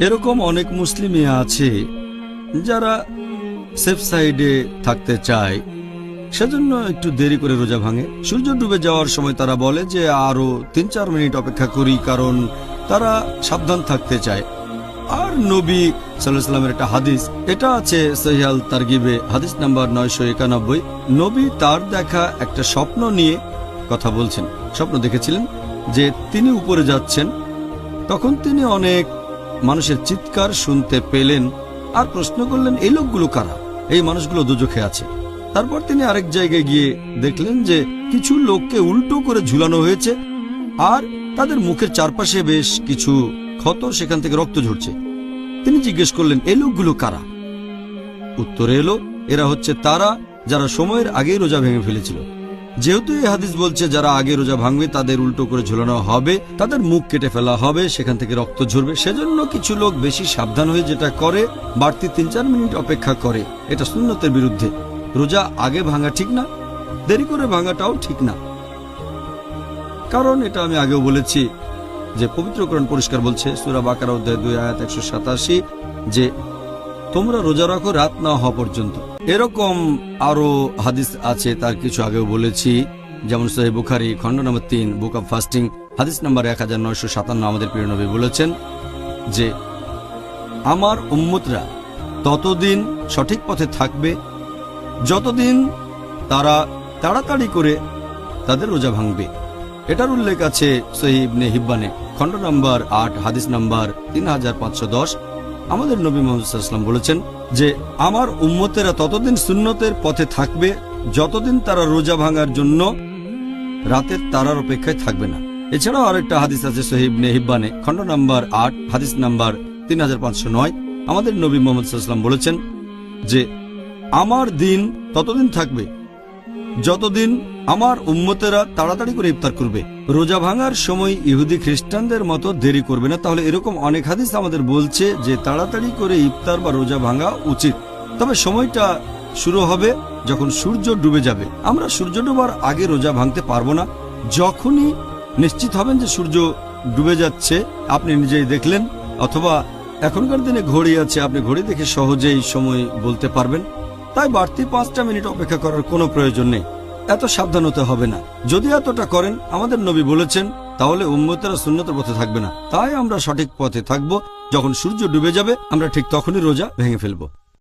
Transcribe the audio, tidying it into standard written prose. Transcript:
এরকম অনেক মুসলিমই আছে যারা সেফ সাইডে থাকতে চায়, সেজন্য একটু দেরি করে রোজা ভাঙে। সূর্য ডুবে যাওয়ার সময় তারা বলে যে আরো 3-4 মিনিট অপেক্ষা করি, কারণ তারা সাবধান থাকতে চায়। আর নবী সাল্লাল্লাহু আলাইহি ওয়াসাল্লামের একটা হাদিস, এটা আছে সহিহ আল তারগিবে, হাদিস নাম্বার 991। নবী তার দেখা একটা স্বপ্ন নিয়ে কথা বলছেন। স্বপ্ন দেখেছিলেন যে তিনি উপরে যাচ্ছেন, তখন তিনি অনেক মানুষের চিৎকার শুনতে পেলেন আর প্রশ্ন করলেন, এই লোকগুলো কারা? এই মানুষগুলো দোজখে আছে। তারপর তিনি আরেক জায়গায় গিয়ে দেখলেন যে কিছু লোককে উল্টো করে ঝুলানো হয়েছে আর তাদের মুখের চারপাশে বেশ কিছু ক্ষত, সেখান থেকে রক্ত ঝরছে। তিনি জিজ্ঞেস করলেন, এই লোকগুলো কারা? উত্তরে এলো, এরা হচ্ছে তারা যারা সময়ের আগেই রোজা ভেঙে ফেলেছিল। যেহেতু এই হাদিস বলছে যারা আগে রোজা ভাঙবে তাদের উল্টো করে ঝুলানো হবে, তাদের মুখ কেটে ফেলা হবে, সেখান থেকে রক্ত ঝরবে। সেজন্য কিছু লোক বেশি সাবধান হয়ে যেটা করে, বাড়তি 3-4 মিনিট অপেক্ষা করে। এটা সুন্নতের বিরুদ্ধে। রোজা আগে ভাঙা ঠিক না, দেরি করে ভাঙাটাও ঠিক না। কারণ এটা আমি আগেও বলেছি যে পবিত্র কোরআন পরিষ্কার বলছে, সূরা বাকারা অধ্যায় 2 আয়াত 187, যে তোমরা রোজা রাখো রাত না হওয়া পর্যন্ত। এরকম আরো হাদিস আছে, তার কিছু আগেও বলেছি, যেমন সহিহ বুখারী খণ্ড নম্বর 3 বুক অব ফাস্টিং হাদিস নাম্বার 1957। আমাদের প্রিয় নবী বলেছেন যে আমার উম্মতরা ততদিন সঠিক পথে থাকবে যতদিন তারা তাড়াতাড়ি করে তাদের রোজা ভাঙবে। এটার উল্লেখ আছে সহিহ ইবনে হিব্বানে খণ্ড নম্বর 8 হাদিস নাম্বার 3510। আমাদের নবী মুহাম্মদ সাল্লাল্লাহু আলাইহি ওয়াসাল্লাম বলেছেন যে আমার উম্মতেরা ততদিন সুন্নতের পথে থাকবে যতদিন তারা রোজা ভাঙার জন্য রাতের তারার অপেক্ষায় থাকবে না। এছাড়াও আরেকটা হাদিস আছে সহিহ ইবনে হিব্বানে খণ্ড নম্বর 8 হাদিস নাম্বার 3509। আমাদের নবী মুহাম্মদ সাল্লাল্লাহু আলাইহি ওয়াসাল্লাম বলেছেন যে আমার দিন ততদিন থাকবে যতদিন আমার উম্মতেরা তাড়াতাড়ি করে ইফতার করবে। রোজা ভাঙার সময় ইহুদি খ্রিস্টানদের মতো দেরি করবে না। তাহলে এরকম অনেক হাদিস আমাদের বলছে যে তাড়াতাড়ি করে ইফতার বা রোজা ভাঙা উচিত। তবে সময়টা শুরু হবে যখন সূর্য ডুবে যাবে। আমরা সূর্য ডোবার আগে রোজা ভাঙতে পারবো না। যখনই নিশ্চিত হবেন যে সূর্য ডুবে যাচ্ছে, আপনি নিজেই দেখলেন, অথবা এখনকার দিনে ঘড়ি আছে, আপনি ঘড়ি দেখে সহজেই সময় বলতে পারবেন। তাই বাড়তি 5টা মিনিট অপেক্ষা করার কোনো প্রয়োজন নেই। এত সাবধান হতে হবে না। যদি এতটা করেন, আমাদের নবী বলেছেন, তাহলে উম্মতেরা সুন্নতের পথে থাকবে না। তাই আমরা সঠিক পথে থাকব। যখন সূর্য ডুবে যাবে আমরা ঠিক তখনই রোজা ভেঙে ফেলব।